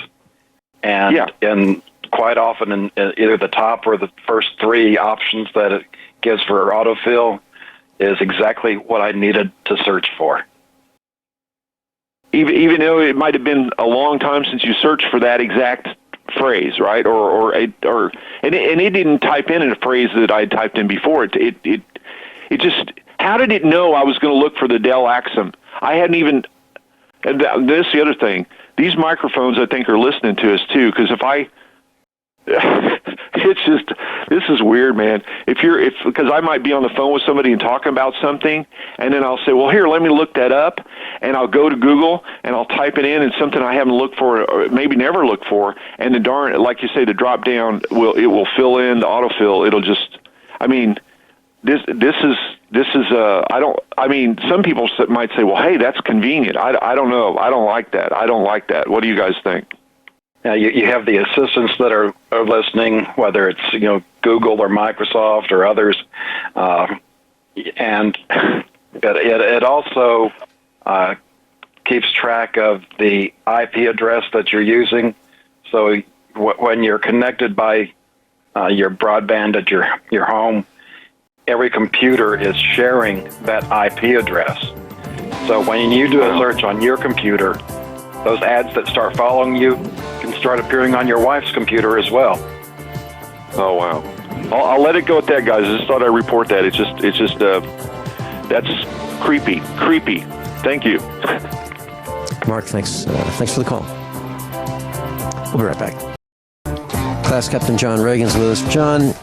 and quite often in either the top or the first 3 options that it gives for autofill is exactly what I needed to search for. Even though it might have been a long time since you searched for that exact phrase, right? And it didn't type in a phrase that I typed in before. It just, how did it know I was going to look for the Dell Axum? I hadn't even. And this is the other thing. These microphones, I think, are listening to us too. Because this is weird, man. Because I might be on the phone with somebody and talking about something, and then I'll say, well, here, let me look that up, and I'll go to Google and I'll type it in, and something I haven't looked for, or maybe never looked for, and the like you say, the drop down will fill in the autofill. It'll just, this is some people might say, well, hey, that's convenient. I don't know. I don't like that. What do you guys think? You have the assistants that are listening, whether it's Google or Microsoft or others, and it also keeps track of the IP address that you're using. So when you're connected by your broadband at your home, every computer is sharing that IP address. So when you do a search on your computer, those ads that start following you can start appearing on your wife's computer as well. Oh, wow. I'll let it go at that, guys. I just thought I'd report that. It's just that's creepy. Thank you. Mark, thanks for the call. We'll be right back. Class Captain John Regan's with us. John,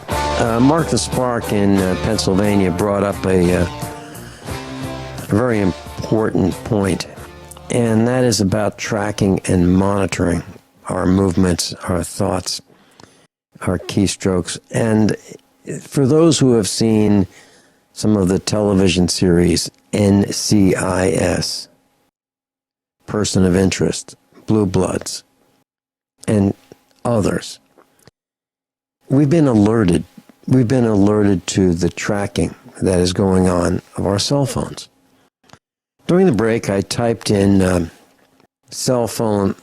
Mark the Spark in Pennsylvania brought up a very important point, and that is about tracking and monitoring our movements, our thoughts, our keystrokes. And for those who have seen some of the television series NCIS, Person of Interest, Blue Bloods, and others, we've been alerted to the tracking that is going on of our cell phones. During the break, I typed in cell phone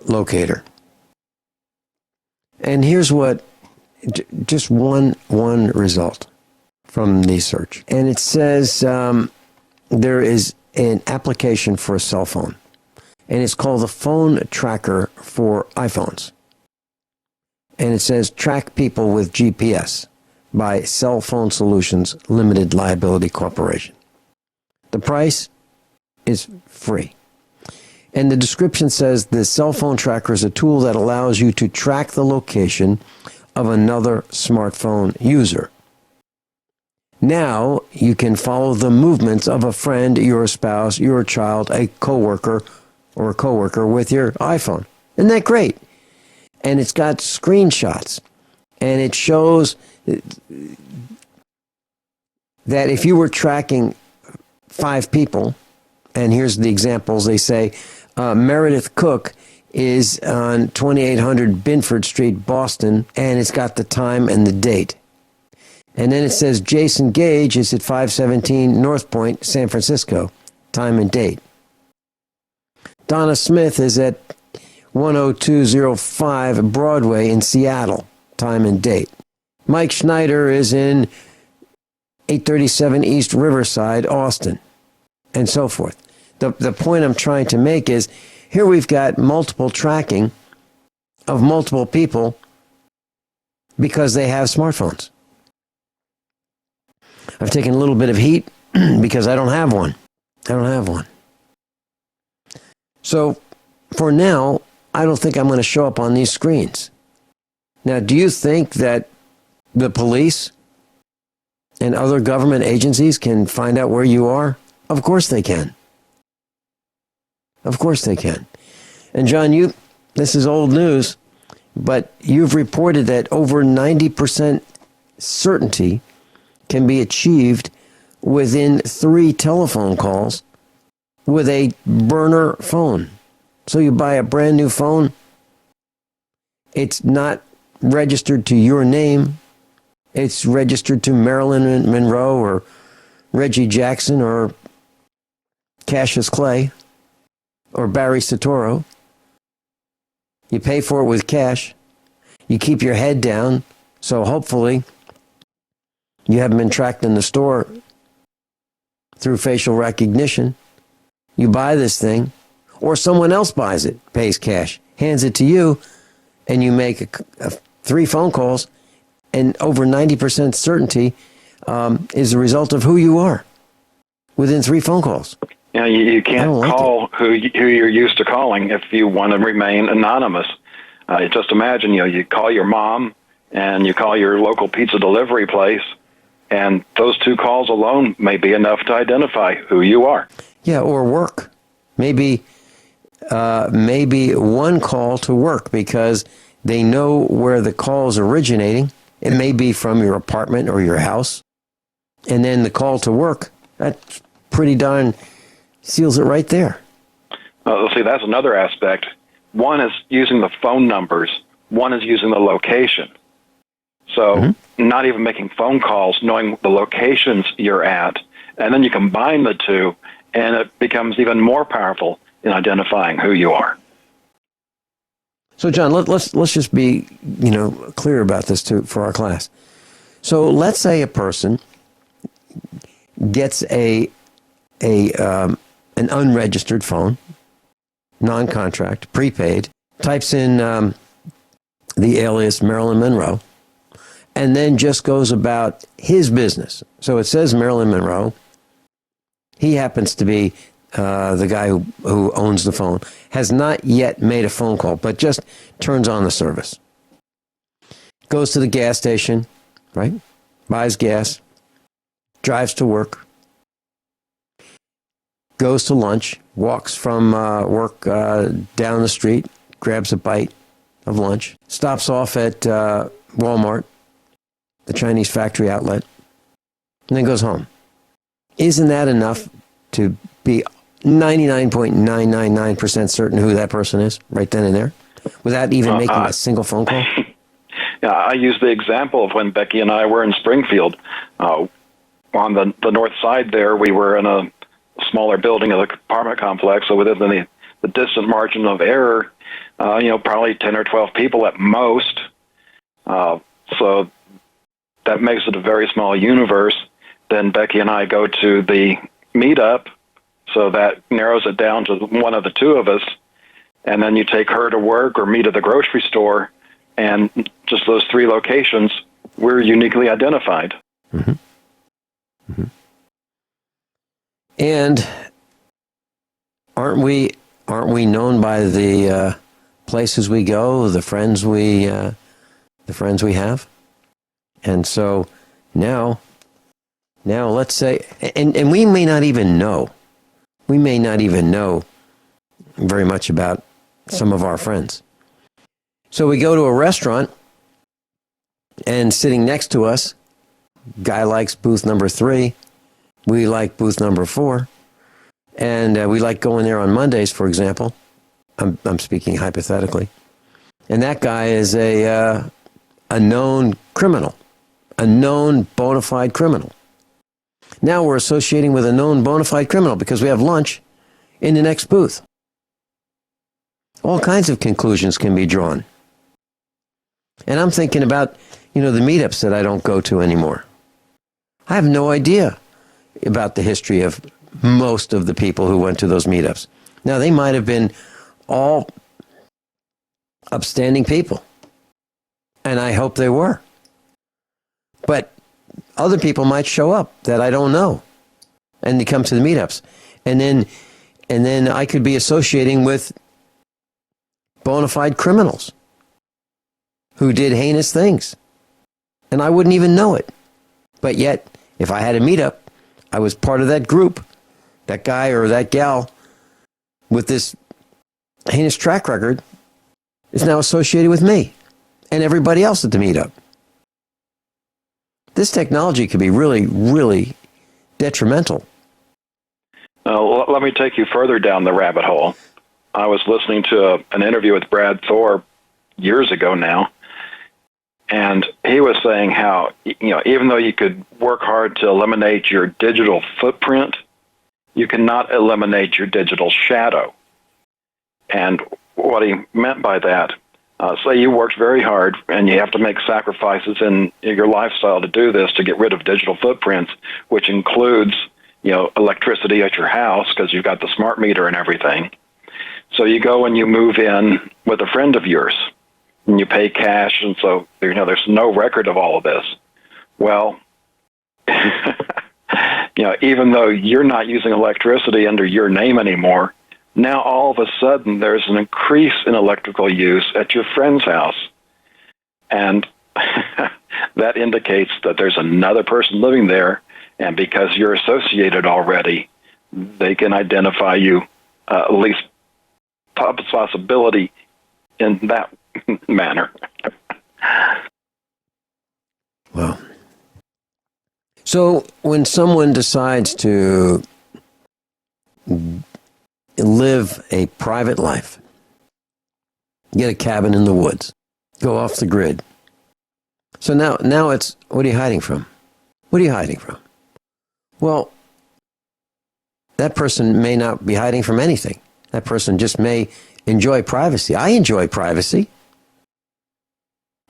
locator. And here's what, just one result from the search. And it says there is an application for a cell phone, and it's called the Phone Tracker for iPhones. And it says track people with GPS by Cell Phone Solutions Limited Liability Corporation. The price is free. And the description says the cell phone tracker is a tool that allows you to track the location of another smartphone user. Now you can follow the movements of a friend, your spouse, your child, a coworker, or a coworker with your iPhone. Isn't that great? And it's got screenshots, and it shows that if you were tracking 5 people, and here's the examples, they say Meredith Cook is on 2800 Binford Street, Boston, and it's got the time and the date. And then it says Jason Gage is at 517 North Point, San Francisco, time and date. Donna Smith is at 10205 Broadway in Seattle, time and date. Mike Schneider is in 837 East Riverside, Austin, and so forth. The point I'm trying to make is, here we've got multiple tracking of multiple people because they have smartphones. I've taken a little bit of heat because I don't have one. So for now, I don't think I'm going to show up on these screens. Now, do you think that the police and other government agencies can find out where you are? Of course they can. Of course they can. And John, this is old news, but you've reported that over 90% certainty can be achieved within 3 telephone calls with a burner phone. So you buy a brand new phone, it's not registered to your name, it's registered to Marilyn Monroe or Reggie Jackson or Cassius Clay or Barry Soetoro. You pay for it with cash. You keep your head down, so hopefully you haven't been tracked in the store through facial recognition. You buy this thing, or someone else buys it, pays cash, hands it to you, and you make 3 phone calls, and over 90% certainty is the result of who you are within 3 phone calls. You know, you can't call who you're used to calling if you want to remain anonymous. Just imagine, you call your mom and you call your local pizza delivery place, and those 2 calls alone may be enough to identify who you are. Yeah, or work. Maybe 1 call to work because they know where the call is originating. It may be from your apartment or your house. And then the call to work, that's pretty darn seals it right there. See, that's another aspect. One is using the phone numbers. One is using the location. So not even making phone calls, knowing the locations you're at. And then you combine the 2, and it becomes even more powerful in identifying who you are. So, John, let's just be clear about this too for our class. So, let's say a person gets an unregistered phone, non-contract, prepaid, types in the alias Marilyn Monroe, and then just goes about his business. So it says Marilyn Monroe. He happens to be the guy who owns the phone, has not yet made a phone call, but just turns on the service. Goes to the gas station, right? Buys gas, drives to work, goes to lunch, walks from work down the street, grabs a bite of lunch, stops off at Walmart, the Chinese factory outlet, and then goes home. Isn't that enough to be 99.999% certain who that person is right then and there without even making a single phone call? Yeah, I use the example of when Becky and I were in Springfield. On the north side there, we were in a smaller building of the apartment complex, so within the distant margin of error, probably 10 or 12 people at most. So that makes it a very small universe. Then Becky and I go to the meetup, so that narrows it down to one of the 2 of us. And then you take her to work or meet at the grocery store, and just those 3 locations, we're uniquely identified. Mm-hmm. Mm-hmm. And aren't we known by the places we go, the friends we have? And so now let's say, and we may not even know very much about some of our friends. So we go to a restaurant, and sitting next to us, guy likes booth number 3, we like booth number 4, and we like going there on Mondays, for example. I'm speaking hypothetically. And that guy is a known criminal, a known bona fide criminal. Now we're associating with a known bona fide criminal because we have lunch in the next booth. All kinds of conclusions can be drawn. And I'm thinking about, the meetups that I don't go to anymore. I have no idea about the history of most of the people who went to those meetups. Now, they might have been all upstanding people, and I hope they were. But other people might show up that I don't know, and they come to the meetups. And then I could be associating with bona fide criminals who did heinous things, and I wouldn't even know it. But yet, if I had a meetup, I was part of that group, that guy or that gal with this heinous track record is now associated with me and everybody else at the meetup. This technology could be really, really detrimental. Let me take you further down the rabbit hole. I was listening to an interview with Brad Thor years ago now, and he was saying how, even though you could work hard to eliminate your digital footprint, you cannot eliminate your digital shadow. And what he meant by that, say you worked very hard and you have to make sacrifices in your lifestyle to do this, to get rid of digital footprints, which includes, electricity at your house because you've got the smart meter and everything. So you go and you move in with a friend of yours and you pay cash, and so there's no record of all of this. Well, even though you're not using electricity under your name anymore, now all of a sudden there's an increase in electrical use at your friend's house. And that indicates that there's another person living there, and because you're associated already, they can identify you, at least possibility in that manner. Wow. So when someone decides to live a private life, get a cabin in the woods, go off the grid. So now it's, what are you hiding from? What are you hiding from? Well, that person may not be hiding from anything. That person just may enjoy privacy. I enjoy privacy.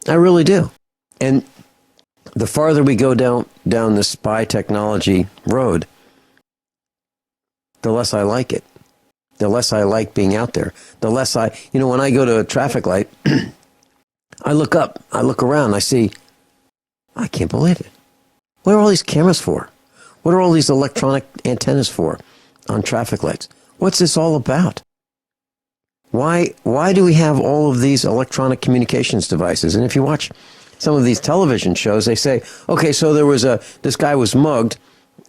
I really do. And the farther we go down the spy technology road, the less I like it. The less I like being out there. The less when I go to a traffic light, I look up, I look around, I see, I can't believe it. What are all these cameras for? What are all these electronic antennas for on traffic lights? What's this all about? Why do we have all of these electronic communications devices? And if you watch some of these television shows, they say, okay, so this guy was mugged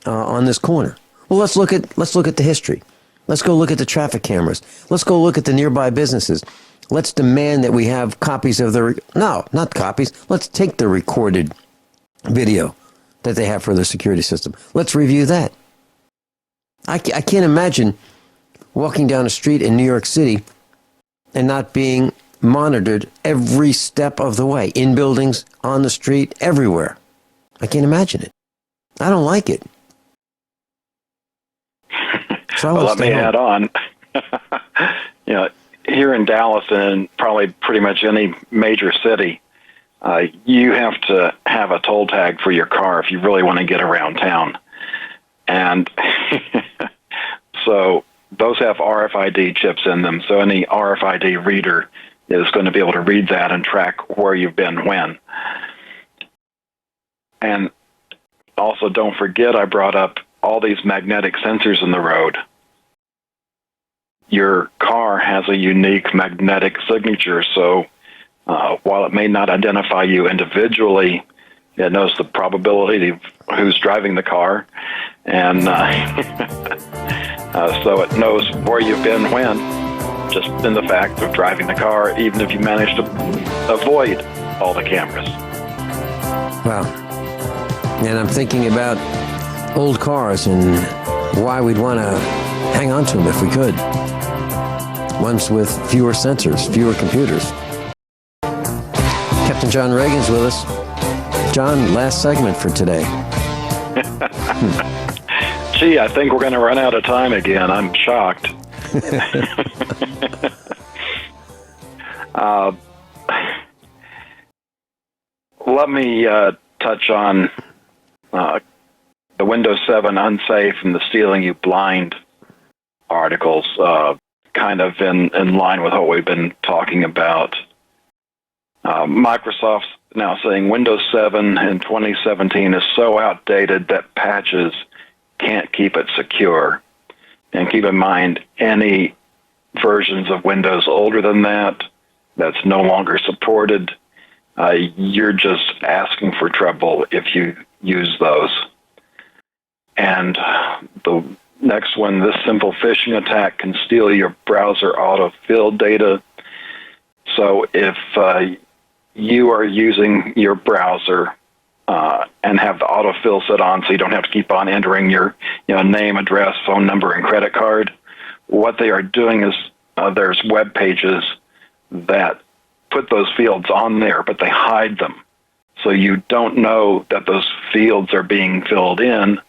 on this corner. Well, let's look at the history. Let's go look at the traffic cameras. Let's go look at the nearby businesses. Let's demand that we have copies of no, not copies. Let's take the recorded video that they have for their security system. Let's review that. I can't imagine walking down a street in New York City and not being monitored every step of the way, in buildings, on the street, everywhere. I can't imagine it. I don't like it. So well, let me add on. Here in Dallas and probably pretty much any major city, you have to have a toll tag for your car if you really want to get around town. And so those have RFID chips in them, so any RFID reader is going to be able to read that and track where you've been when. And also, don't forget, I brought up all these magnetic sensors in the road. Your car has a unique magnetic signature, so while it may not identify you individually, it knows the probability of who's driving the car, and so it knows where you've been when, just in the fact of driving the car, even if you manage to avoid all the cameras. Wow. And I'm thinking about old cars and why we'd want to hang on to them if we could. Ones with fewer sensors, fewer computers. Captain John Regan's with us. John, last segment for today. Gee, I think we're going to run out of time again. I'm shocked. Uh, let me touch on the Windows 7 unsafe and the stealing you blind articles, kind of in line with what we've been talking about. Microsoft's now saying Windows 7 in 2017 is so outdated that patches can't keep it secure. And keep in mind, any versions of Windows older than that, that's no longer supported, you're just asking for trouble if you use those. And the next one, this simple phishing attack can steal your browser autofill data. So if you are using your browser and have the autofill set on so you don't have to keep on entering your name, address, phone number, and credit card, what they are doing is there's web pages that put those fields on there, but they hide them. So you don't know that those fields are being filled in,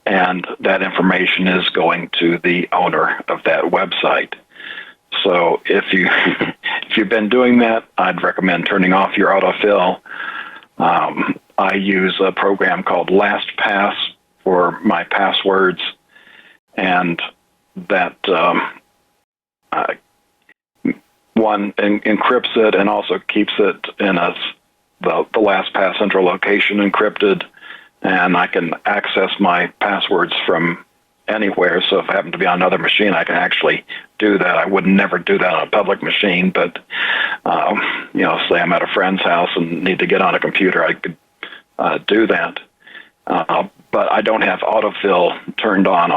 and that information is going to the owner of that website. So if you've been doing that, I'd recommend turning off your autofill. I use a program called LastPass for my passwords, and that one encrypts it and also keeps it in the LastPass central location encrypted, and I can access my passwords from anywhere. So if I happen to be on another machine, I can actually do that. I would never do that on a public machine, but say I'm at a friend's house and need to get on a computer, I could do that. But I don't have autofill turned on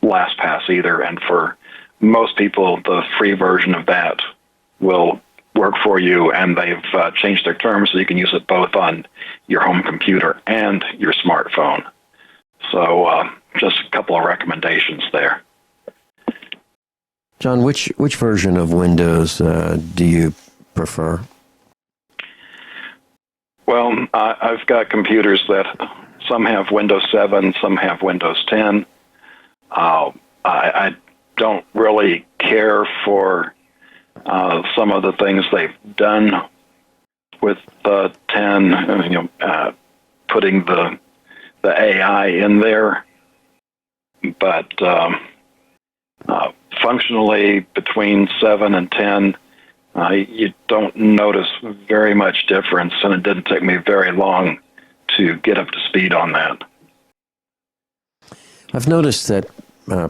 LastPass either, and for most people, the free version of that will work for you, and they've changed their terms so you can use it both on your home computer and your smartphone. So just a couple of recommendations there. John, which version of Windows do you prefer? Well, I've got computers that some have Windows 7, some have Windows 10. I don't really care for some of the things they've done with 10, putting the AI in there. But functionally, between 7 and 10, you don't notice very much difference, and it didn't take me very long to get up to speed on that. I've noticed that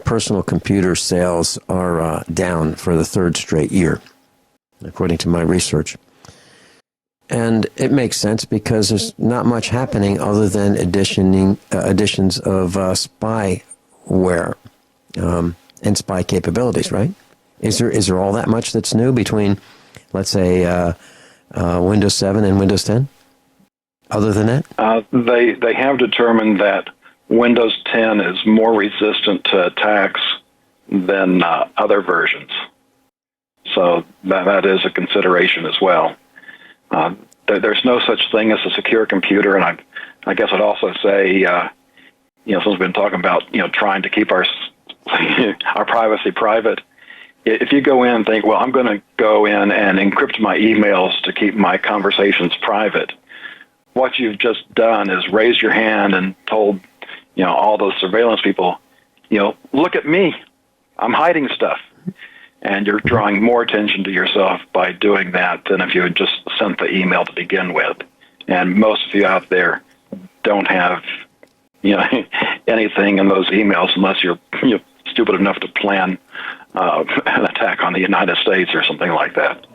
personal computer sales are down for the third straight year, according to my research. And it makes sense because there's not much happening other than additions of spyware and spy capabilities, right? Is there all that much that's new between, let's say, Windows 7 and Windows 10? Other than that? They have determined that Windows 10 is more resistant to attacks than other versions. So that is a consideration as well. There's no such thing as a secure computer, and I guess I'd also say, since we've been talking about, trying to keep our privacy private, if you go in and think, well, I'm going to go in and encrypt my emails to keep my conversations private, what you've just done is raised your hand and told, all those surveillance people, look at me, I'm hiding stuff. And you're drawing more attention to yourself by doing that than if you had just sent the email to begin with. And most of you out there don't have, anything in those emails unless you're stupid enough to plan an attack on the United States or something like that.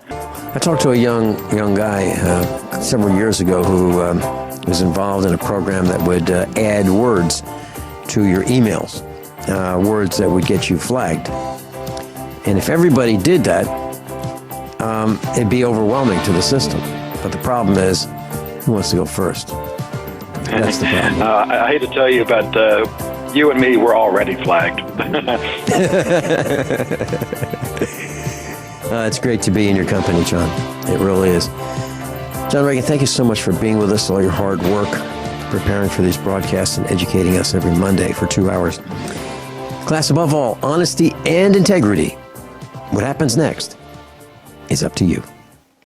I talked to a young guy several years ago who was involved in a program that would add words to your emails, words that would get you flagged. And if everybody did that, it'd be overwhelming to the system. But the problem is, who wants to go first? That's the problem. I hate to tell you, but you and me were already flagged. It's great to be in your company, John. It really is. John Regan, thank you so much for being with us, all your hard work, preparing for these broadcasts and educating us every Monday for 2 hours. Class, above all, honesty and integrity. What happens next? is up to you.